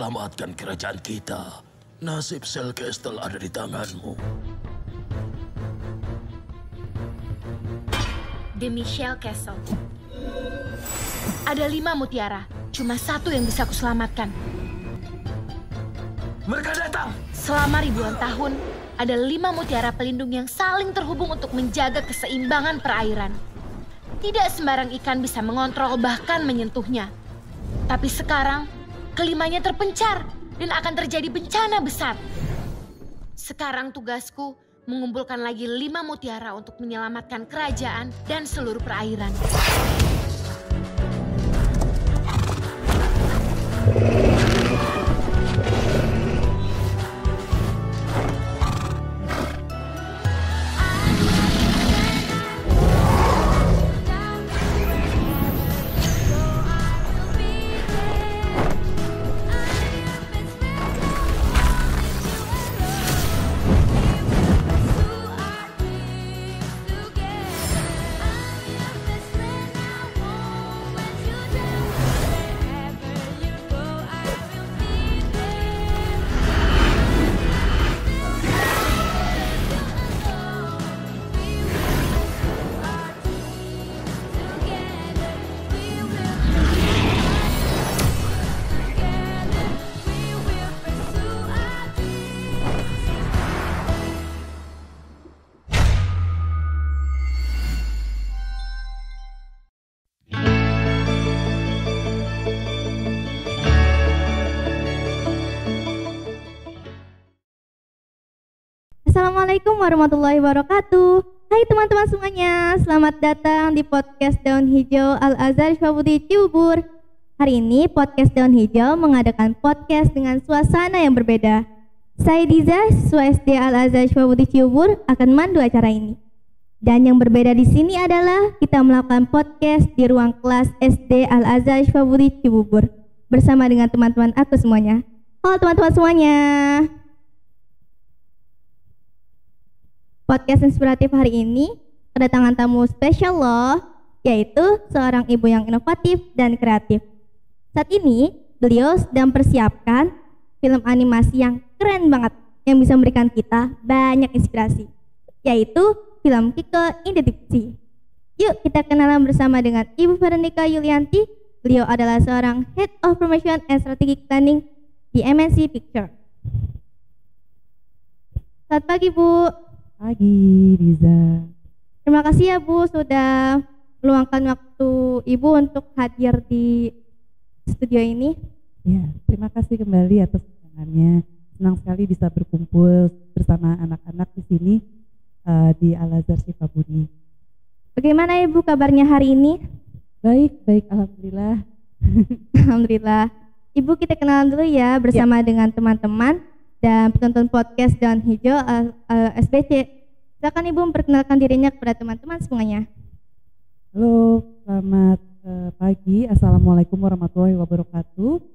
selamatkan kerajaan kita. Nasib Sel Castle ada di tanganmu. Demi Shell Castle. Ada 5 mutiara, cuma 1 yang bisa kuselamatkan. Mereka datang! Selama ribuan tahun, ada 5 mutiara pelindung yang saling terhubung untuk menjaga keseimbangan perairan. Tidak sembarang ikan bisa mengontrol bahkan menyentuhnya. Tapi sekarang, kelimanya terpencar dan akan terjadi bencana besar. Sekarang tugasku mengumpulkan lagi 5 mutiara untuk menyelamatkan kerajaan dan seluruh perairan. Assalamualaikum warahmatullahi wabarakatuh. Hai teman-teman semuanya, selamat datang di podcast Daun Hijau Al-Azhar Syafudi Cibubur. Hari ini podcast Daun Hijau mengadakan podcast dengan suasana yang berbeda. Saya Diza, siswa SD Al-Azhar Syafudi Cibubur, akan memandu acara ini. Dan yang berbeda di sini adalah kita melakukan podcast di ruang kelas SD Al-Azhar Syafudi Cibubur bersama dengan teman-teman aku semuanya. Halo teman-teman semuanya. Podcast inspiratif hari ini kedatangan tamu spesial loh, yaitu seorang ibu yang inovatif dan kreatif. Saat ini beliau sedang persiapkan film animasi yang keren banget yang bisa memberikan kita banyak inspirasi, yaitu film Kiko in the Deep Sea. Yuk kita kenalan bersama dengan Ibu Veronica Yulianti. Beliau adalah seorang Head of Promotion and Strategic Planning di MNC Pictures. Selamat pagi Bu. Pagi, Riza. Terima kasih ya Bu sudah meluangkan waktu Ibu untuk hadir di studio ini. Ya, terima kasih kembali atas undangannya. Senang sekali bisa berkumpul bersama anak-anak di sini di Al-Azhar Syifabudi. Bagaimana Ibu kabarnya hari ini? Baik, alhamdulillah. Alhamdulillah. Ibu kita kenalan dulu ya bersama dengan teman-teman dan penonton podcast Daun Hijau SBC. Silakan Ibu memperkenalkan dirinya kepada teman-teman semuanya. Halo, selamat pagi. Assalamualaikum warahmatullahi wabarakatuh.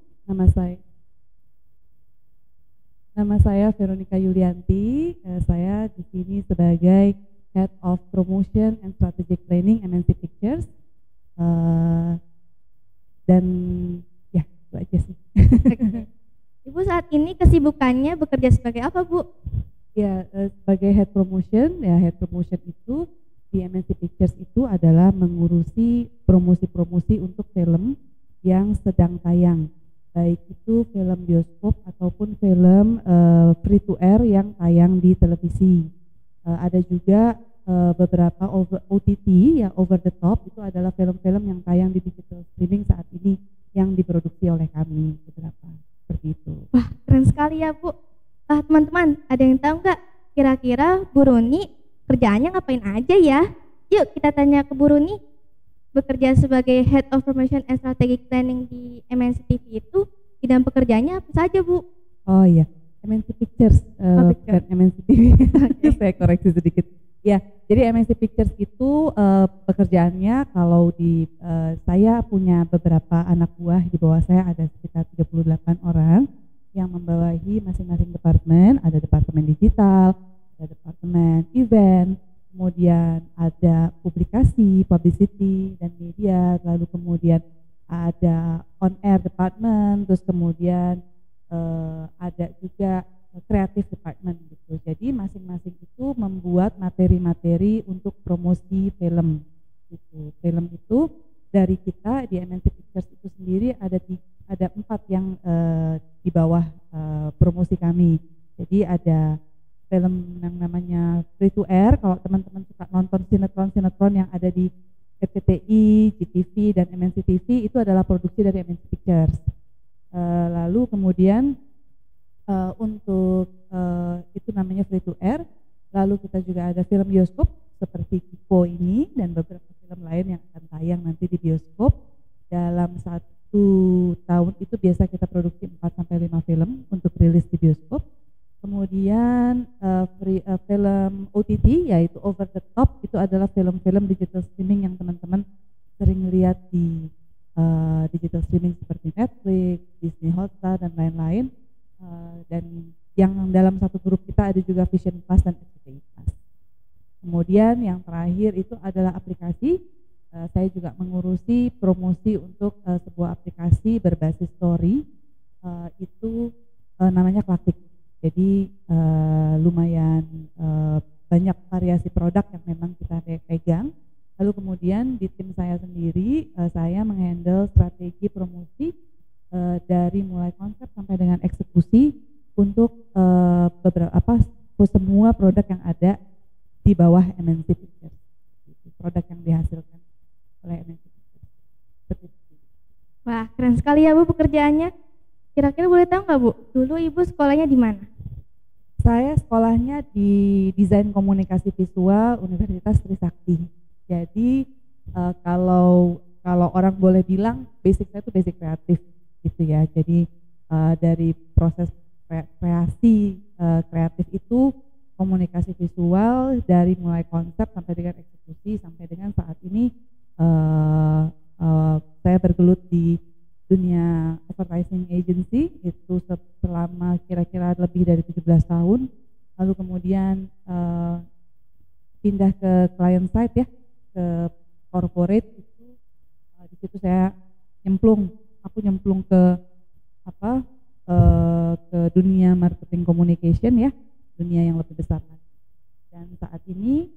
Nama saya Veronica Yulianti. Saya di sini sebagai Head of Promotion and Strategic Planning MNC Pictures. Dan ya, itu aja sih. Ibu saat ini kesibukannya bekerja sebagai apa Bu? Ya, sebagai Head Promotion, ya Head Promotion itu di MNC Pictures itu adalah mengurusi promosi-promosi untuk film yang sedang tayang, baik itu film bioskop ataupun film free to air yang tayang di televisi. Ada juga beberapa OTT ya, over the top, itu adalah film-film yang tayang di digital streaming saat ini yang diproduksi oleh kami beberapa. Seperti itu. Wah, keren sekali ya Bu. Teman-teman, ada yang tahu nggak kira-kira Bu Runi kerjaannya ngapain aja ya? Yuk kita tanya ke Bu Runi. Bekerja sebagai Head of Promotion and Strategic Planning di MNC TV itu bidang pekerjaannya apa saja Bu? Oh iya, MNC Pictures, bukan MNC TV. Saya koreksi sedikit. Ya, jadi MNC Pictures itu pekerjaannya kalau di saya punya beberapa anak buah, di bawah saya ada sekitar 38 orang yang membawahi masing-masing departemen. Ada departemen digital, ada departemen event, kemudian ada publikasi, publicity dan media, lalu kemudian ada on air department, terus kemudian ada juga creative department gitu. Jadi masing-masing itu membuat materi-materi untuk promosi film gitu. Film itu dari kita di MNC Pictures itu sendiri ada 4 yang di bawah promosi kami. Jadi ada film yang namanya Free to Air, kalau teman-teman suka nonton sinetron-sinetron yang ada di RCTI, GTV dan MNC TV itu adalah produksi dari MNC Pictures. Lalu kemudian untuk itu namanya Free to Air. Lalu kita juga ada film bioskop seperti Kiko ini dan beberapa film lain yang akan tayang nanti di bioskop. Dalam 1 tahun itu biasa kita produksi 4-5 film untuk rilis di bioskop. Kemudian film OTT yaitu over the top, itu adalah film-film digital streaming yang teman-teman sering lihat di digital streaming seperti Netflix, Disney Hotstar dan lain-lain. Dan yang dalam satu grup kita ada juga Vision Plus dan RCTI Plus. Kemudian yang terakhir itu adalah aplikasi. Saya juga mengurusi promosi untuk sebuah aplikasi berbasis story, itu namanya Klatik. Jadi lumayan banyak variasi produk yang memang kita pegang. Lalu kemudian di tim saya sendiri, saya menghandle strategi promosi dari mulai konsep sampai dengan eksekusi untuk semua produk yang ada di bawah MNC Pictures. Produk yang dihasilkan oleh MNC Pictures. Wah, keren sekali ya Bu pekerjaannya. Kira-kira boleh tahu nggak Bu, dulu Ibu sekolahnya di mana? Saya sekolahnya di Desain Komunikasi Visual Universitas Trisakti. Jadi kalau orang boleh bilang basic saya itu basic kreatif gitu ya. Jadi dari proses kreasi kreatif itu komunikasi visual dari mulai konsep sampai dengan eksekusi sampai dengan saat ini saya bergelut di dunia advertising agency itu selama kira-kira lebih dari 17 tahun. Lalu kemudian pindah ke client side ya, ke corporate itu di situ saya nyemplung ke ke dunia marketing communication ya, dunia yang lebih besar. Dan saat ini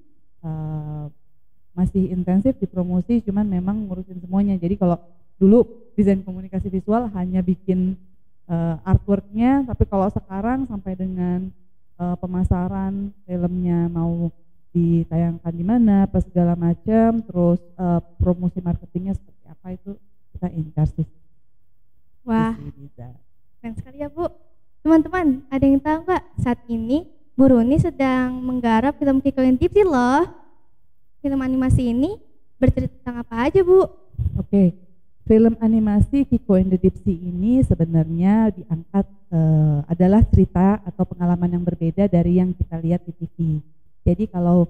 masih intensif di promosi, cuman memang ngurusin semuanya. Jadi kalau dulu desain komunikasi visual hanya bikin artworknya, tapi kalau sekarang sampai dengan pemasaran filmnya mau ditayangkan di mana, apa segala macam, terus promosi marketingnya seperti apa itu kita in charge. Wah, keren sekali ya Bu. Teman-teman, ada yang tahu nggak saat ini Bu Runi sedang menggarap film Kiko and Dipsy loh. Film animasi ini bercerita tentang apa aja Bu? Oke, film animasi Kiko and the Dipsy ini sebenarnya diangkat adalah cerita atau pengalaman yang berbeda dari yang kita lihat di TV. Jadi kalau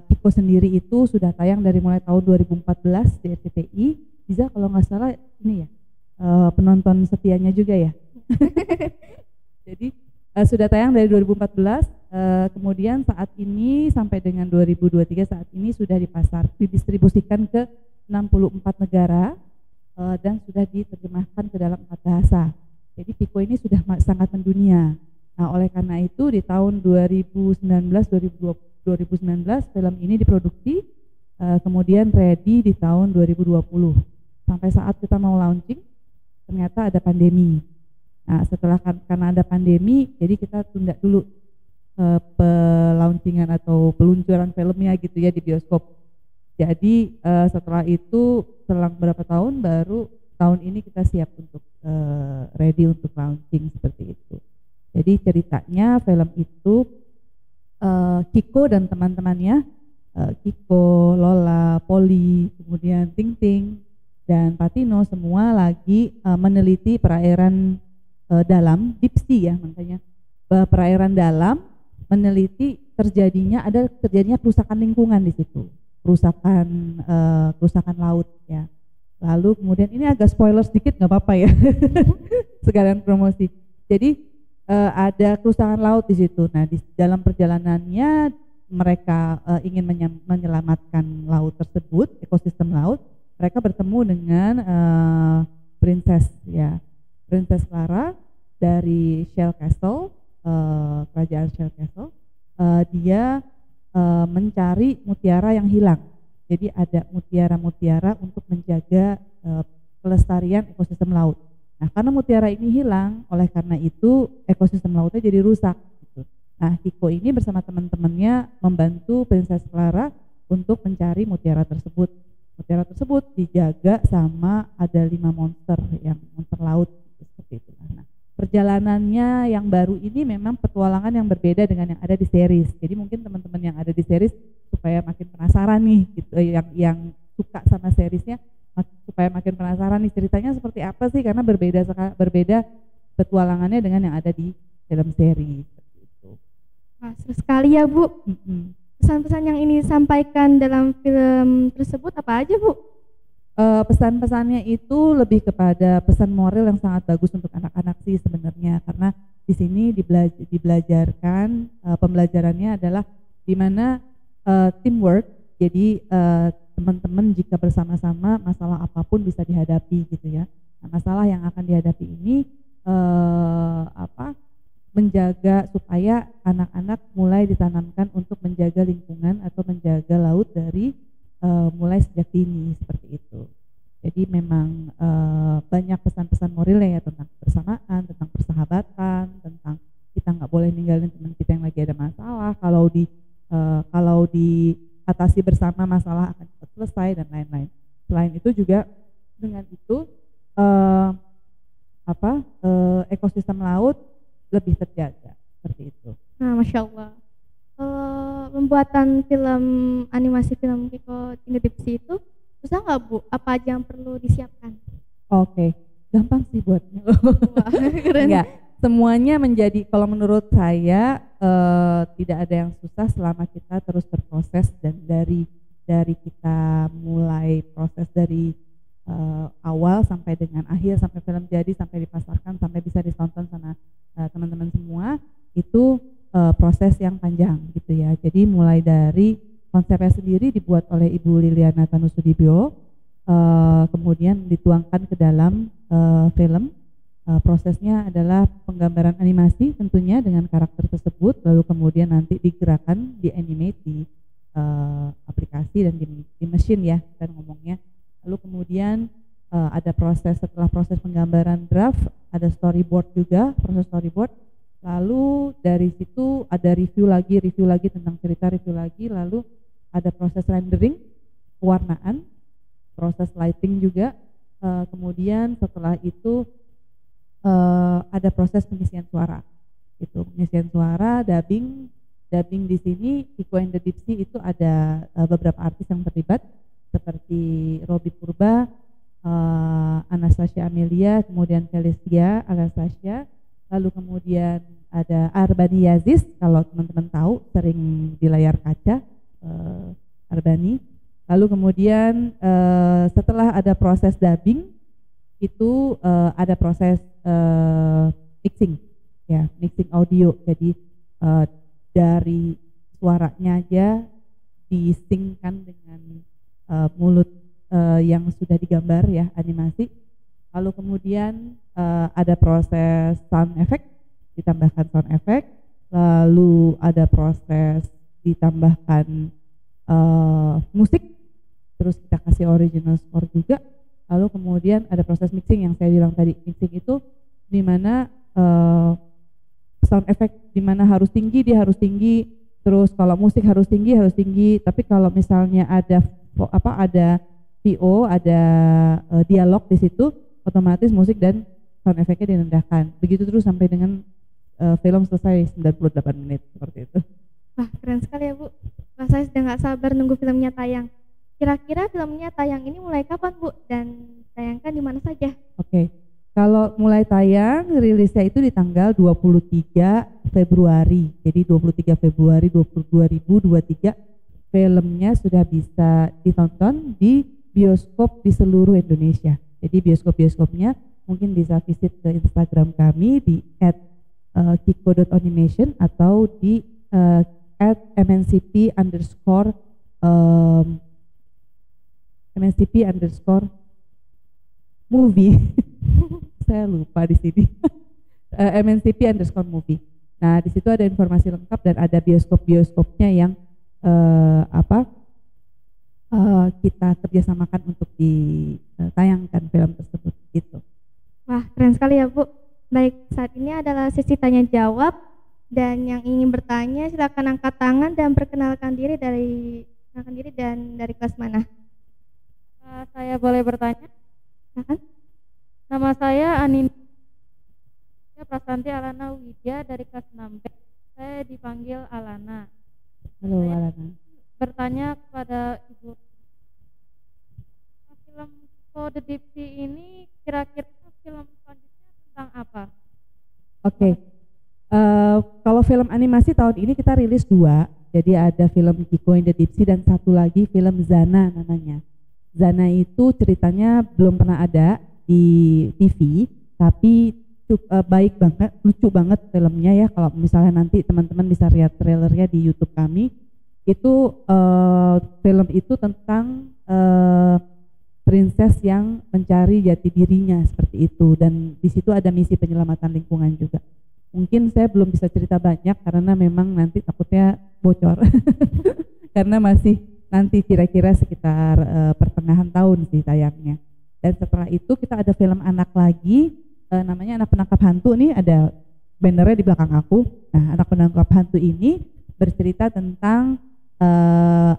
Kiko sendiri itu sudah tayang dari mulai tahun 2014 di RCTI. Bisa kalau nggak salah ini ya, penonton setianya juga ya. Jadi sudah tayang dari 2014, kemudian saat ini sampai dengan 2023 saat ini sudah didistribusikan ke 64 negara dan sudah diterjemahkan ke dalam 4 bahasa. Jadi Kiko ini sudah sangat mendunia. Nah, oleh karena itu di tahun 2019 film ini diproduksi, kemudian ready di tahun 2020. Sampai saat kita mau launching, ternyata ada pandemi. Nah, setelah karena ada pandemi, jadi kita tunda dulu pelauncingan atau peluncuran filmnya gitu ya di bioskop. Jadi setelah itu selang berapa tahun, baru tahun ini kita siap untuk ready untuk launching seperti itu. Jadi ceritanya film itu Kiko dan teman-temannya, Kiko, Lola, Poli, kemudian Ting Ting dan Patino semua lagi meneliti perairan dalam, deep sea ya, makanya perairan dalam, meneliti terjadinya kerusakan lingkungan di situ, kerusakan laut ya. Lalu kemudian ini agak spoiler sedikit, nggak apa-apa ya, sekalian promosi. Jadi ada kerusakan laut di situ. Nah, di dalam perjalanannya mereka ingin menyelamatkan laut tersebut, ekosistem laut. Mereka bertemu dengan princess Princess Clara dari Shell Castle, kerajaan Shell Castle. Dia mencari mutiara yang hilang. Jadi ada mutiara-mutiara untuk menjaga pelestarian ekosistem laut. Nah, karena mutiara ini hilang, oleh karena itu ekosistem lautnya jadi rusak. Gitu. Nah, Hiko ini bersama teman-temannya membantu Princess Clara untuk mencari mutiara tersebut. Mutiara tersebut dijaga sama ada 5 monster laut seperti itu. Nah, perjalanannya yang baru ini memang petualangan yang berbeda dengan yang ada di series. Jadi mungkin teman-teman yang ada di series supaya makin penasaran nih, gitu, yang suka sama seriesnya supaya makin penasaran nih ceritanya seperti apa sih, karena berbeda petualangannya dengan yang ada di film seri. Seperti itu. Wah, seru sekali ya Bu. Pesan-pesan yang ini disampaikan dalam film tersebut apa aja Bu? Pesan-pesannya itu lebih kepada pesan moral yang sangat bagus untuk anak-anak sih sebenarnya, karena di sini dibelajarkan pembelajarannya adalah di mana teamwork. Jadi teman-teman jika bersama-sama masalah apapun bisa dihadapi gitu ya. Nah, masalah yang akan dihadapi ini menjaga supaya anak-anak mulai ditanamkan untuk menjaga lingkungan atau menjaga laut dari mulai sejak dini seperti itu. Jadi memang banyak pesan-pesan moralnya ya, tentang kebersamaan, tentang persahabatan, tentang kita nggak boleh ninggalin teman kita yang lagi ada masalah. Kalau diatasi bersama masalah akan cepat selesai dan lain-lain. Selain itu juga dengan itu ekosistem laut lebih terjaga seperti itu. Nah, Masya Allah. Pembuatan film animasi film Hiko in the Deep Sea itu susah nggak Bu? Apa aja yang perlu disiapkan? Oke, gampang sih buatnya. Wah, keren. Enggak, semuanya menjadi, kalau menurut saya tidak ada yang susah selama kita terus berproses, dan dari kita mulai proses dari awal sampai dengan akhir, sampai film jadi, sampai dipasarkan, sampai bisa ditonton sama teman-teman semua, itu proses yang panjang gitu ya. Jadi mulai dari konsepnya sendiri dibuat oleh Ibu Liliana Tanusudibyo, kemudian dituangkan ke dalam film. Prosesnya adalah penggambaran animasi tentunya dengan karakter tersebut, lalu kemudian nanti digerakkan, di-animate di aplikasi dan di mesin ya kita ngomongnya. Lalu kemudian ada proses, setelah proses penggambaran draft ada storyboard juga, proses storyboard. Lalu dari situ ada review lagi tentang cerita, review lagi, lalu ada proses rendering, pewarnaan, proses lighting juga, kemudian setelah itu ada proses pengisian suara. Itu pengisian suara, dubbing di sini Hiko in the Deep Sea itu ada beberapa artis yang terlibat seperti Robby Purba, Anastasia Amelia, kemudian Felicia Anastasia, lalu kemudian ada Arbani Yaziz, kalau teman-teman tahu sering di layar kaca, Arbani. Lalu kemudian setelah ada proses dubbing itu ada proses mixing, ya, mixing audio. Jadi dari suaranya aja disingkan dengan mulut yang sudah digambar ya, animasi. Lalu kemudian ada proses sound effect, ditambahkan sound effect, lalu ada proses ditambahkan musik, terus kita kasih original score juga, lalu kemudian ada proses mixing yang saya bilang tadi. Mixing itu dimana sound effect dimana harus tinggi, dia harus tinggi, terus kalau musik harus tinggi, tapi kalau misalnya ada VO, ada dialog di situ, otomatis musik dan sound efeknya direndahkan. Begitu terus sampai dengan film selesai 98 menit seperti itu. Wah, keren sekali ya Bu. Wah, saya sudah nggak sabar nunggu filmnya tayang. Kira-kira filmnya tayang ini mulai kapan Bu? Dan tayangkan di mana saja? Oke. Kalau mulai tayang, rilisnya itu di tanggal 23 Februari. Jadi 23 Februari 2023 filmnya sudah bisa ditonton di bioskop di seluruh Indonesia. Jadi bioskop-bioskopnya mungkin bisa visit ke Instagram kami di @kiko.animation atau di @mncp_movie saya lupa di sini. MNCP_movie. Nah di situ ada informasi lengkap dan ada bioskop-bioskopnya yang kita kerjasamakan untuk ditayangkan film tersebut gitu. Wah, keren sekali ya Bu. Baik, saat ini adalah sesi tanya jawab dan yang ingin bertanya silakan angkat tangan dan perkenalkan diri dan dari kelas mana? Saya boleh bertanya? Silakan. Nama saya Anin Prasanti Alana Widya dari kelas 6B. Saya dipanggil Alana. Halo Saya Alana. bertanya kepada Ibu, film Kode Dipsi ini kira-kira film selanjutnya tentang apa? Oke. Kalau film animasi tahun ini kita rilis 2. Jadi ada film Kiko in the Deep Sea dan satu lagi film Zana namanya. Zana itu ceritanya belum pernah ada di TV, tapi baik banget, lucu banget filmnya ya. Kalau misalnya nanti teman-teman bisa lihat trailernya di YouTube kami, itu film itu tentang princess yang mencari jati dirinya seperti itu, dan di situ ada misi penyelamatan lingkungan juga. Mungkin saya belum bisa cerita banyak karena memang nanti takutnya bocor karena masih nanti kira-kira sekitar pertengahan tahun sih tayangnya. Dan setelah itu kita ada film anak lagi, namanya Anak Penangkap Hantu. Nih ada bannernya di belakang aku. Nah, Anak Penangkap Hantu ini bercerita tentang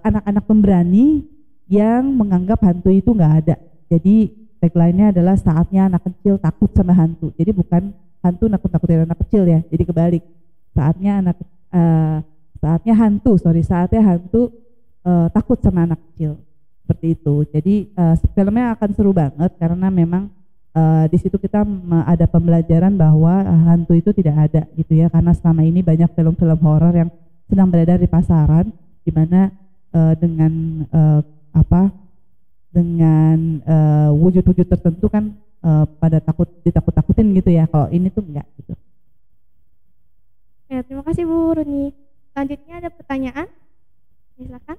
anak-anak pemberani yang menganggap hantu itu nggak ada. Jadi tagline-nya adalah saatnya anak kecil takut sama hantu. Jadi bukan hantu nakut-nakutin anak kecil ya. Jadi kebalik. Saatnya hantu takut sama anak kecil. Seperti itu. Jadi filmnya akan seru banget karena memang di situ kita ada pembelajaran bahwa hantu itu tidak ada gitu ya. Karena selama ini banyak film-film horor yang sedang beredar di pasaran, di mana dengan wujud-wujud tertentu kan pada ditakut-takutin gitu ya. Kalau ini tuh enggak gitu. Ya, terima kasih Bu Runi. Selanjutnya ada pertanyaan? Silakan.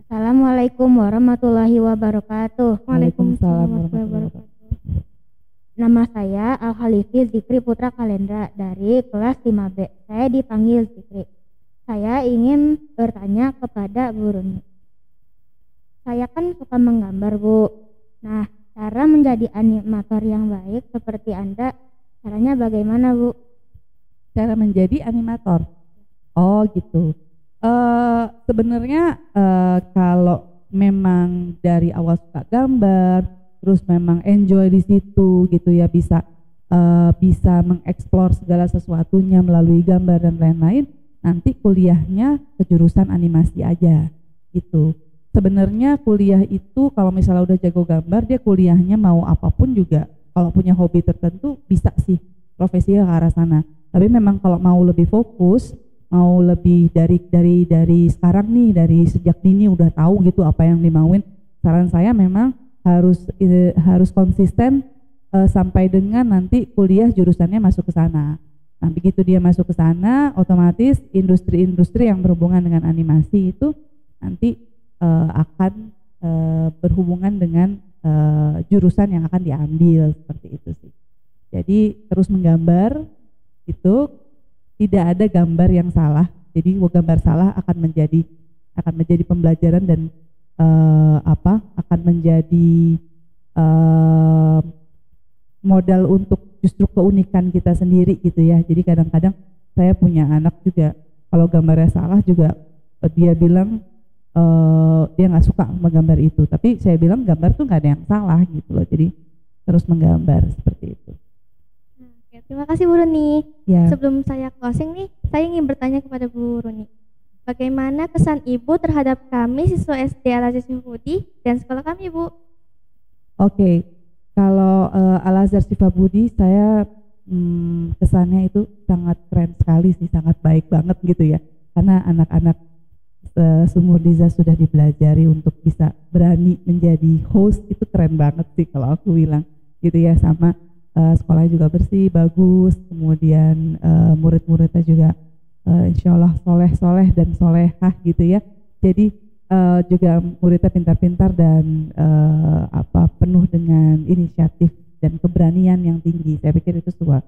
Assalamualaikum warahmatullahi wabarakatuh. Waalaikumsalam warahmatullahi wabarakatuh. Nama saya Al Khalifi Zikri Putra Kalendra dari kelas 5B. Saya dipanggil Zikri. Saya ingin bertanya kepada Bu Runi. Saya kan suka menggambar Bu. Nah, cara menjadi animator yang baik seperti Anda, caranya bagaimana Bu? Cara menjadi animator? Oh gitu. Sebenarnya kalau memang dari awal suka gambar, terus memang enjoy di situ gitu ya, bisa mengeksplor segala sesuatunya melalui gambar dan lain-lain, nanti kuliahnya ke jurusan animasi aja gitu. Sebenarnya kuliah itu kalau misalnya udah jago gambar, dia kuliahnya mau apapun juga, kalau punya hobi tertentu bisa sih profesinya ke arah sana. Tapi memang kalau mau lebih fokus, mau lebih dari sekarang nih, dari sejak dini udah tahu gitu apa yang dimauin, saran saya memang harus konsisten sampai dengan nanti kuliah jurusannya masuk ke sana. Nah, begitu dia masuk ke sana, otomatis industri-industri yang berhubungan dengan animasi itu nanti akan berhubungan dengan jurusan yang akan diambil, seperti itu sih. Jadi terus menggambar itu tidak ada gambar yang salah. Jadi gambar salah akan menjadi pembelajaran dan akan menjadi modal untuk justru keunikan kita sendiri gitu ya. Jadi kadang-kadang saya punya anak juga, kalau gambarnya salah juga dia bilang dia nggak suka menggambar itu, tapi saya bilang gambar tuh nggak ada yang salah gitu loh. Jadi terus menggambar seperti itu. Oke, terima kasih Bu Runi. Ya. Sebelum saya closing nih, saya ingin bertanya kepada Bu Runi. Bagaimana kesan Ibu terhadap kami siswa SD Al-Azhar Syifabudi dan sekolah kami, Bu? Oke, kalau Al-Azhar Syifabudi saya kesannya itu sangat keren sekali sih, sangat baik banget gitu ya. Karena anak-anak seumur Liza sudah dipelajari untuk bisa berani menjadi host, itu keren banget sih kalau aku bilang gitu ya. Sama sekolahnya juga bersih, bagus, kemudian murid-muridnya juga insya Allah soleh dan solehah gitu ya. Jadi juga muridnya pintar-pintar dan penuh dengan inisiatif dan keberanian yang tinggi. Saya pikir itu sebuah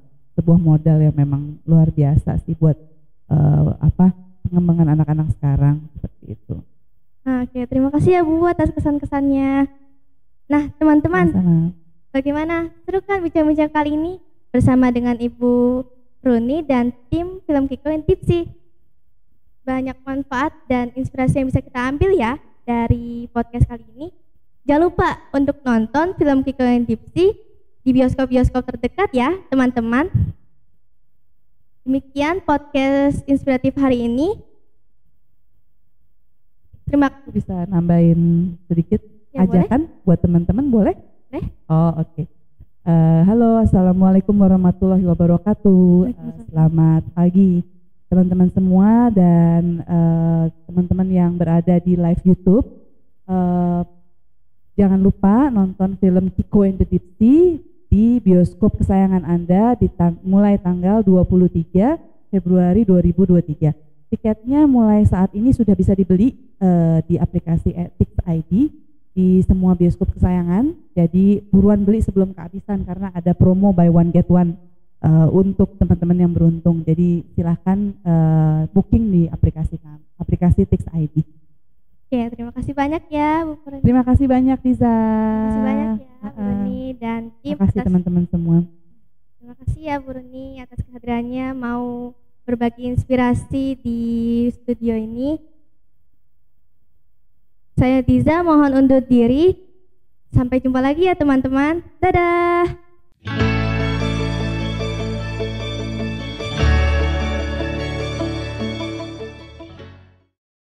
modal yang memang luar biasa sih buat pengembangan anak-anak sekarang seperti itu. Oke, terima kasih ya Bu atas kesan-kesannya. Nah teman-teman, bagaimana? Seru kan bincang-bincang kali ini bersama dengan Ibu Runi dan tim Film Kiko and Tipsy. Banyak manfaat dan inspirasi yang bisa kita ambil ya dari podcast kali ini. Jangan lupa untuk nonton Film Kiko and Tipsy di bioskop-bioskop terdekat ya teman-teman. Demikian podcast inspiratif hari ini. Terima kasih. Bisa nambahin sedikit Ya, ajakan buat teman-teman, boleh? Boleh. Oh, oke. Halo, assalamualaikum warahmatullahi wabarakatuh. Selamat pagi teman-teman semua dan teman-teman yang berada di live YouTube. Jangan lupa nonton film Kiko and the Deep Sea di bioskop kesayangan Anda mulai tanggal 23 Februari 2023. Tiketnya mulai saat ini sudah bisa dibeli di aplikasi Tix ID di semua bioskop kesayangan. Jadi buruan beli sebelum kehabisan karena ada promo buy one get one untuk teman-teman yang beruntung. Jadi silahkan booking di aplikasi Tix ID. Oke, terima kasih banyak ya Bu Runi. Terima kasih banyak Diza. Terima kasih banyak ya Bu Runi dan tim. Terima kasih teman-teman semua. Terima kasih ya Bu Runi atas kehadirannya mau berbagi inspirasi di studio ini. Saya Diza mohon undur diri. Sampai jumpa lagi ya teman-teman. Dadah.